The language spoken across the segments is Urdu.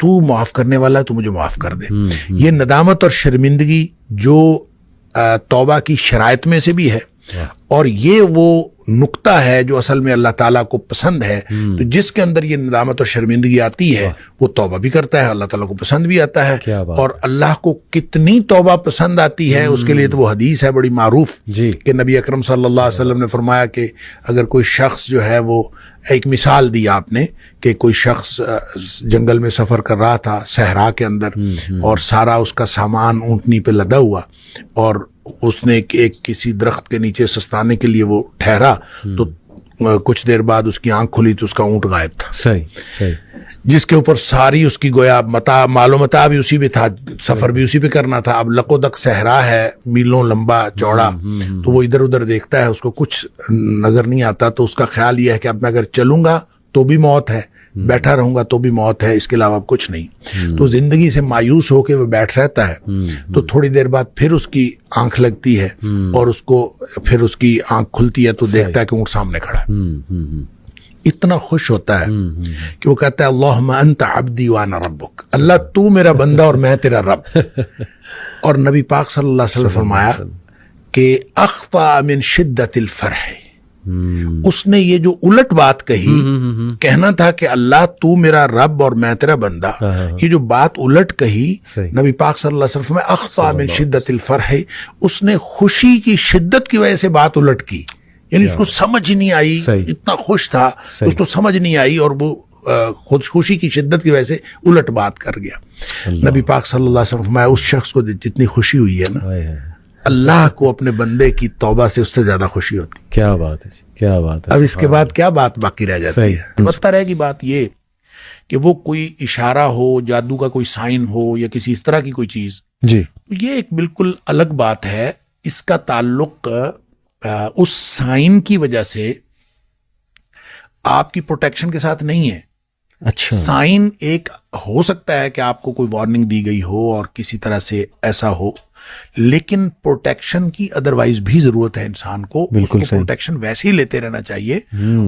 تو معاف کرنے والا ہے، تو مجھے معاف کر دے. یہ ندامت اور شرمندگی جو توبہ کی شرائط میں سے بھی ہے، اور یہ وہ نقطہ ہے جو اصل میں اللہ تعالیٰ کو پسند ہے. تو جس کے اندر یہ ندامت اور شرمندگی آتی ہے وہ توبہ بھی کرتا ہے، اللہ تعالیٰ کو پسند بھی آتا ہے. اور اللہ کو کتنی توبہ پسند آتی ہے اس کے لیے تو وہ حدیث ہے بڑی معروف کہ نبی اکرم صلی اللہ علیہ وسلم نے فرمایا کہ اگر کوئی شخص جو ہے وہ، ایک مثال دی آپ نے کہ کوئی شخص جنگل میں سفر کر رہا تھا صحرا کے اندر، اور سارا اس کا سامان اونٹنی پہ لدا ہوا، اور اس نے ایک کسی درخت کے نیچے سستانے کے لیے وہ ٹھہرا، تو کچھ دیر بعد اس کی آنکھ کھلی تو اس کا اونٹ غائب تھا. صحیح. جس کے اوپر ساری اس کی گویا مال و متاع بھی اسی پہ تھا، سفر بھی اسی پہ کرنا تھا. اب لق و دق صحرا ہے، میلوں لمبا چوڑا، تو وہ ادھر ادھر دیکھتا ہے، اس کو کچھ نظر نہیں آتا. تو اس کا خیال یہ ہے کہ اب میں اگر چلوں گا تو بھی موت ہے، بیٹھا رہوں گا تو بھی موت ہے، اس کے علاوہ کچھ نہیں. تو زندگی سے مایوس ہو کے وہ بیٹھ رہتا ہے. تو تھوڑی دیر بعد پھر اس کی آنکھ لگتی ہے، اور اس کو پھر اس کی آنکھ کھلتی ہے تو دیکھتا ہے کہ اونٹ سامنے کھڑا ہے. اتنا خوش ہوتا ہے کہ وہ کہتا ہے اللہم انت عبدی وانا ربک، اللہ تو میرا بندہ اور میں تیرا رب. اور نبی پاک صلی اللہ علیہ وسلم فرمایا کہ اخطا من شدت الفرح، اس نے یہ جو الٹ بات کہی، کہنا تھا کہ اللہ تو میرا رب اور میں تیرا بندہ، یہ جو بات الٹ کہی نبی پاک صلی اللہ علیہ وسلم میں اخطا من شدت الفرح، اس نے خوشی کی شدت کی وجہ سے بات الٹ کی. یعنی اس کو سمجھ نہیں آئی، اتنا خوش تھا اس کو سمجھ نہیں آئی، اور وہ خوشی کی شدت کی وجہ سے الٹ بات کر گیا. نبی پاک صلی اللہ علیہ وسلم فرمایا اس شخص کو جتنی خوشی ہوئی ہے نا، اللہ کو اپنے بندے کی توبہ سے اس سے زیادہ خوشی ہوتی. کیا بات ہے، کیا بات ہے. اب اس کے بعد کیا بات باقی رہ جاتی ہے؟ البتہ رہے گی بات یہ کہ وہ کوئی اشارہ ہو، جادو کا کوئی سائن ہو، یا کسی اس طرح کی کوئی چیز، جی یہ ایک بالکل الگ بات ہے. اس کا تعلق اس سائن کی وجہ سے آپ کی پروٹیکشن کے ساتھ نہیں ہے. اچھا، سائن ایک ہو سکتا ہے کہ آپ کو کوئی وارننگ دی گئی ہو اور کسی طرح سے ایسا ہو، لیکن پروٹیکشن کی ادروائز بھی ضرورت ہے انسان کو. اس کو پروٹیکشن ویسے ہی لیتے رہنا چاہیے.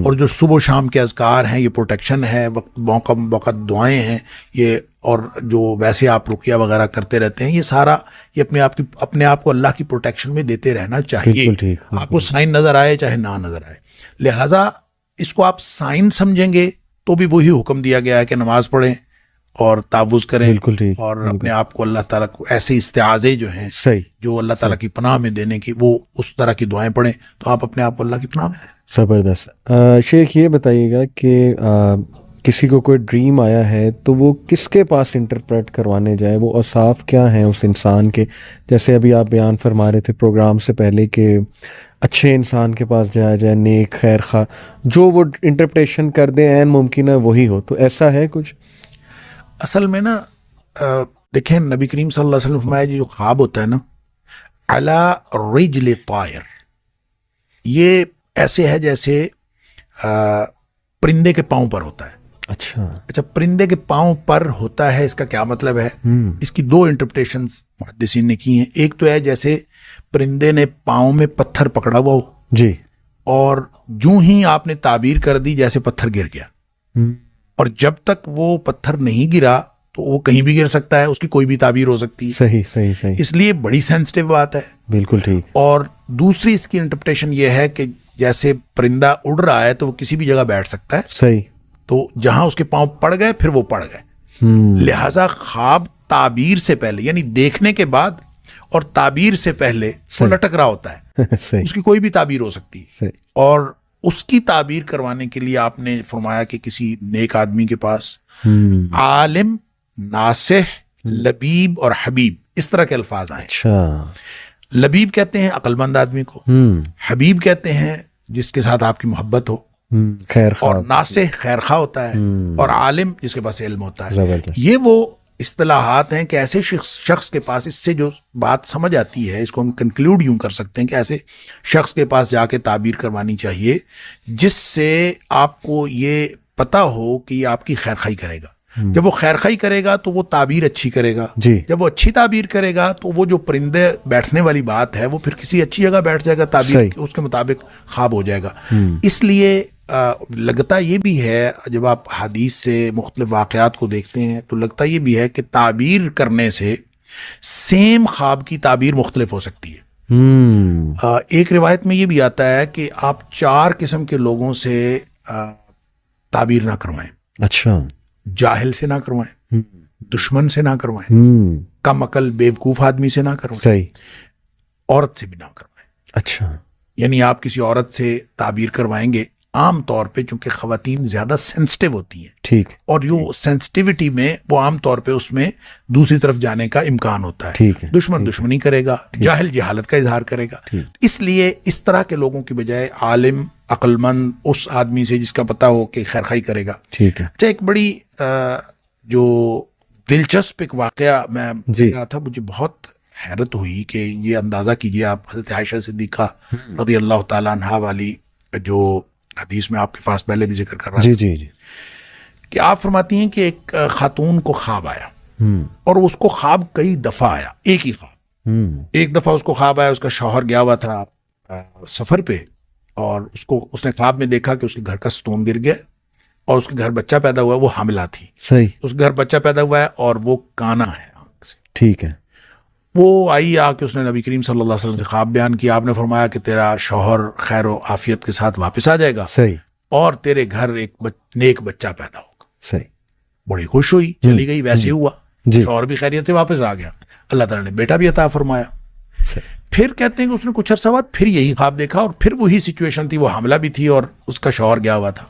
اور جو صبح و شام کے اذکار ہیں یہ پروٹیکشن ہے، موقع دعائیں ہیں یہ، اور جو ویسے آپ رقیہ وغیرہ کرتے رہتے ہیں، یہ سارا یہ اپنے آپ کو اللہ کی پروٹیکشن میں دیتے رہنا چاہیے. آپ کو سائن نظر آئے چاہے نہ نظر آئے. لہٰذا اس کو آپ سائن سمجھیں گے تو بھی وہی حکم دیا گیا ہے کہ نماز پڑھیں اور تعوذ کریں، اور اپنے آپ کو اللہ تعالیٰ کو ایسے استعاذے جو ہیں جو اللہ تعالیٰ کی پناہ میں دینے کی، وہ اس طرح کی دعائیں پڑھیں تو آپ اپنے آپ کو اللہ کی پناہ میں دیں. زبردست. شیخ یہ بتائیے گا کہ کسی کو کوئی ڈریم آیا ہے تو وہ کس کے پاس انٹرپریٹ کروانے جائے؟ وہ اوصاف کیا ہیں اس انسان کے؟ جیسے ابھی آپ بیان فرما رہے تھے پروگرام سے پہلے کہ اچھے انسان کے پاس جایا جائے، نیک خیر خواہ، جو وہ انٹرپریٹیشن کر دیں عین ممکن ہے وہی ہو. تو ایسا ہے کچھ؟ اصل میں نا دیکھیں نبی کریم صلی اللہ علیہ وسلم فرمایا جو خواب ہوتا ہے نا، علی رجل طائر، یہ ایسے ہے جیسے پرندے کے پاؤں پر ہوتا ہے. اچھا، پرندے کے پاؤں پر ہوتا ہے، اس کا کیا مطلب ہے؟ اس کی دو انٹرپریٹیشنز محدثین نے کی ہیں. ایک تو ہے جیسے پرندے نے پاؤں میں پتھر پکڑا ہوا ہو جی، اور جو ہی آپ نے تعبیر کر دی جیسے پتھر گر گیا، اور جب تک وہ پتھر نہیں گرا تو وہ کہیں بھی گر سکتا ہے، اس کی کوئی بھی تعبیر ہو سکتی ہے. صحیح. اس لیے بڑی سینسٹیو بات ہے. بالکل ٹھیک. اور دوسری اس کی انٹرپریٹیشن یہ ہے کہ جیسے پرندہ اڑ رہا ہے تو وہ کسی بھی جگہ بیٹھ سکتا ہے. صحیح. تو جہاں اس کے پاؤں پڑ گئے پھر وہ پڑ گئے. لہٰذا خواب تعبیر سے پہلے، یعنی دیکھنے کے بعد اور تعبیر سے پہلے وہ لٹک رہا ہوتا ہے. اس کی کوئی بھی تعبیر ہو سکتی ہے. اور اس کی تعبیر کروانے کے لیے آپ نے فرمایا کہ کسی نیک آدمی کے پاس عالم، ناصح، لبیب اور حبیب، اس طرح کے الفاظ آئے. اچھا، لبیب کہتے ہیں عقل مند آدمی کو، حبیب کہتے ہیں جس کے ساتھ آپ کی محبت ہو، اور ناصح خیر خواہ ہوتا ہے، اور عالم جس کے پاس علم ہوتا ہے. یہ وہ اصطلاحات ہیں کہ ایسے شخص کے پاس، اس سے جو بات سمجھ آتی ہے اس کو ہم کنکلوڈ یوں کر سکتے ہیں کہ ایسے شخص کے پاس جا کے تعبیر کروانی چاہیے جس سے آپ کو یہ پتہ ہو کہ یہ آپ کی خیر خواہی کرے گا. جب وہ خیر خواہی کرے گا تو وہ تعبیر اچھی کرے گا. جب وہ اچھی تعبیر کرے گا تو وہ جو پرندے بیٹھنے والی بات ہے وہ پھر کسی اچھی جگہ بیٹھ جائے گا، تعبیر اس کے مطابق خواب ہو جائے گا. اس لیے لگتا یہ بھی ہے جب آپ حدیث سے مختلف واقعات کو دیکھتے ہیں تو لگتا یہ بھی ہے کہ تعبیر کرنے سے سیم خواب کی تعبیر مختلف ہو سکتی ہے۔ ایک روایت میں یہ بھی آتا ہے کہ آپ 4 قسم کے لوگوں سے تعبیر نہ کروائیں۔ اچھا، جاہل سے نہ کروائیں، دشمن سے نہ کروائیں، کم عقل بیوقوف آدمی سے نہ کروائیں، صحیح، عورت سے بھی نہ کروائیں۔ اچھا، یعنی آپ کسی عورت سے تعبیر کروائیں گے، عام طور پہ چونکہ خواتین زیادہ سینسٹیو ہوتی ہیں، ٹھیک، اور یہ سینسٹیوٹی میں وہ عام طور پہ اس میں دوسری طرف جانے کا امکان ہوتا ہے۔ ٹھیک ہے، دشمن دشمنی کرے گا، جاہل جہالت کا اظہار کرے گا۔ اس لیے اس طرح کے لوگوں کی بجائے عالم عقل مند اس آدمی سے جس کا پتہ ہو کہ خیر خائی کرے گا۔ ٹھیک ہے۔ اچھا، ایک بڑی جو دلچسپ ایک واقعہ میں رہا تھا، مجھے بہت حیرت ہوئی کہ یہ اندازہ کیجئے آپ، حضرت عائشہ صدیقہ رضی اللہ تعالیٰ عنہا والی جو حدیث میں آپ کے پاس پہلے بھی ذکر کر رہا تھا، جی کہ آپ فرماتی ہیں کہ ایک خاتون کو خواب آیا، اور اس کو خواب کئی دفعہ آیا، ایک ہی خواب۔ ایک دفعہ اس کو خواب آیا، اس کا شوہر گیا ہوا تھا سفر پہ، اور اس نے خواب میں دیکھا کہ اس کے گھر کا ستون گر گیا اور اس کے گھر بچہ پیدا ہوا ہے، وہ حاملہ تھی، صحیح، اس کے گھر بچہ پیدا ہوا ہے اور وہ کانا ہے آنکھ سے۔ ٹھیک ہے۔ وہ آئی آ کے اس نے نبی کریم صلی اللہ علیہ وسلم سے خواب بیان کیا، آپ نے فرمایا کہ تیرا شوہر خیر و عافیت کے ساتھ واپس آ جائے گا، صحیح، اور تیرے گھر ایک نیک بچہ پیدا ہوگا۔ صحیح، بڑی خوش ہوئی، چلی گئی، ویسے ہی ہوا، جی، شوہر بھی خیریت سے واپس آ گیا، اللہ تعالیٰ نے بیٹا بھی عطا فرمایا۔ پھر کہتے ہیں کہ اس نے کچھ عرصہ بعد پھر یہی خواب دیکھا، اور پھر وہی سچویشن تھی، وہ حاملہ بھی تھی اور اس کا شوہر گیا ہوا تھا۔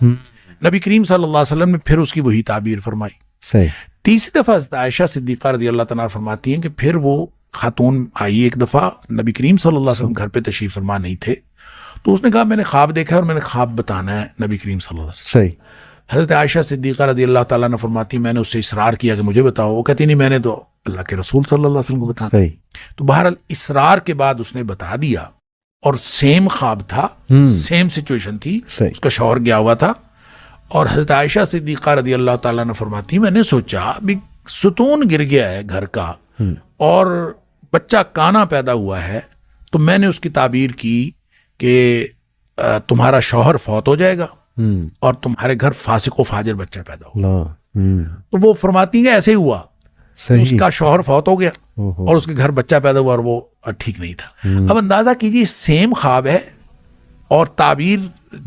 نبی کریم صلی اللہ علیہ وسلم نے پھر اس کی وہی تعبیر فرمائی۔ صحیح، تیسری دفعہ حضرت عائشہ صدیقہ رضی اللہ تعالیٰ فرماتی ہیں کہ پھر وہ خاتون آئی ایک دفعہ، نبی کریم صلی اللہ علیہ وسلم گھر پہ تشریف فرما نہیں تھے، تو اس نے کہا میں نے خواب دیکھا ہے اور میں نے خواب بتانا ہے نبی کریم صلی اللہ علیہ وسلم۔ صحیح، حضرت عائشہ صدیقہ رضی اللہ تعالیٰ نے فرماتی میں نے اس سے اصرار کیا کہ مجھے بتاؤ، وہ کہتی نہیں، میں نے تو اللہ کے رسول صلی اللہ علیہ وسلم کو بتانا۔ صحیح، تو بہرحال اصرار کے بعد اس نے بتا دیا، اور سیم خواب تھا، سیم سچویشن تھی، اس کا شوہر گیا ہوا تھا، اور حضرت عائشہ صدیقہ رضی اللہ تعالیٰ نے فرماتی میں نے سوچا ابھی ستون گر گیا ہے گھر کا اور بچہ کانا پیدا ہوا ہے، تو میں نے اس کی تعبیر کی کہ تمہارا شوہر فوت ہو جائے گا اور تمہارے گھر فاسق و فاجر بچہ پیدا ہوگا۔ تو وہ فرماتی ہیں ایسے ہی ہوا، اس کا شوہر فوت ہو گیا اور اس کے گھر بچہ پیدا ہوا، اور وہ ٹھیک نہیں تھا۔ اب اندازہ کیجیے سیم خواب ہے اور تعبیر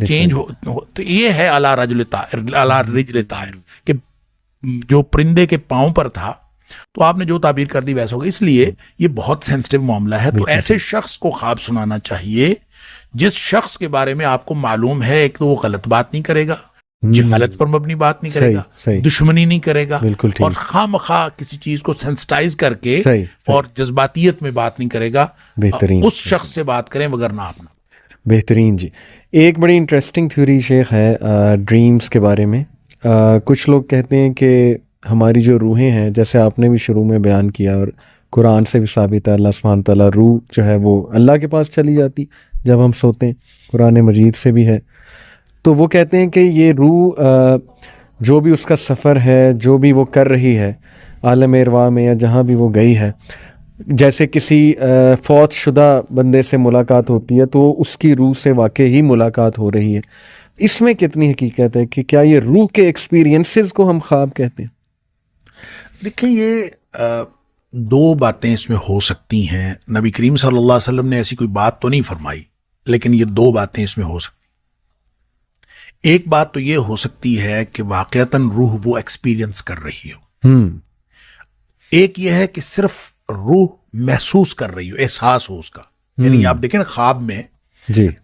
چینج ہو، تو یہ ہے علی رجل طائر، کہ جو پرندے کے پاؤں پر تھا تو آپ نے جو تعبیر کر دی ویسا ہوگا۔ اس لیے یہ بہت سینسٹیو معاملہ ہے، تو ایسے شخص کو خواب سنانا چاہیے جس شخص کے بارے میں آپ کو معلوم ہے ایک تو وہ غلط بات نہیں کرے گا، جہالت پر مبنی بات نہیں کرے گا، دشمنی نہیں کرے گا، اور خواہ مخواہ کسی چیز کو سینسٹائز کر کے اور جذباتیت میں بات نہیں کرے گا، اس شخص سے بات کریں وگرنہ آپ نہ۔ بہترین جی۔ ایک بڑی انٹرسٹنگ تھیوری شیخ ہے ڈریمز کے بارے میں۔ کچھ لوگ کہتے ہیں کہ ہماری جو روحیں ہیں، جیسے آپ نے بھی شروع میں بیان کیا اور قرآن سے بھی ثابت ہے، اللہ سبحانہ تعالیٰ روح جو ہے وہ اللہ کے پاس چلی جاتی جب ہم سوتے ہیں، قرآن مجید سے بھی ہے۔ تو وہ کہتے ہیں کہ یہ روح جو بھی اس کا سفر ہے، جو بھی وہ کر رہی ہے عالم ارواح میں یا جہاں بھی وہ گئی ہے، جیسے کسی فوت شدہ بندے سے ملاقات ہوتی ہے تو اس کی روح سے واقعی ہی ملاقات ہو رہی ہے۔ اس میں کتنی حقیقت ہے کہ کیا یہ روح کے ایکسپیرینسز کو ہم خواب کہتے ہیں؟ دیکھیں، یہ دو باتیں اس میں ہو سکتی ہیں۔ نبی کریم صلی اللہ علیہ وسلم نے ایسی کوئی بات تو نہیں فرمائی، لیکن یہ دو باتیں اس میں ہو سکتی ہیں۔ ایک بات تو یہ ہو سکتی ہے کہ واقعتاً روح وہ ایکسپیرینس کر رہی ہو، ایک یہ ہے کہ صرف روح محسوس کر رہی ہو، احساس ہو اس کا۔ یعنی آپ دیکھیں نا، خواب میں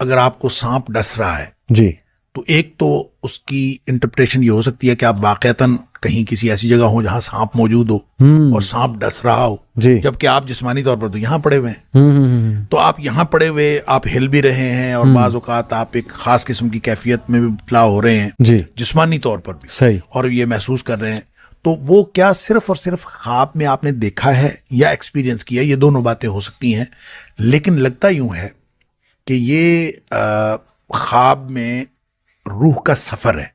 اگر آپ کو سانپ ڈس رہا ہے جی، تو ایک تو اس کی انٹرپریشن یہ ہو سکتی ہے کہ آپ واقعتاً کہیں کسی ایسی جگہ ہو جہاں سانپ موجود ہو اور سانپ ڈس رہا ہو، جبکہ آپ جسمانی طور پر تو یہاں پڑے ہوئے ہیں، تو آپ یہاں پڑے ہوئے آپ ہل بھی رہے ہیں، اور بعض اوقات آپ ایک خاص قسم کی کیفیت میں بھی مبتلا ہو رہے ہیں جسمانی طور پر بھی، صحیح، اور یہ محسوس کر رہے ہیں۔ تو وہ کیا صرف اور صرف خواب میں آپ نے دیکھا ہے یا ایکسپیرینس کیا؟ یہ دونوں باتیں ہو سکتی ہیں، لیکن لگتا یوں ہے کہ یہ خواب میں روح کا سفر ہے،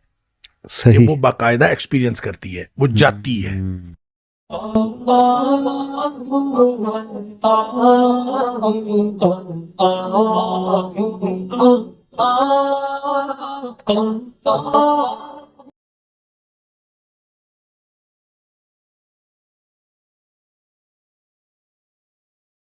صحیح، وہ باقاعدہ ایکسپیرینس کرتی ہے، وہ جاتی ہے۔ Allah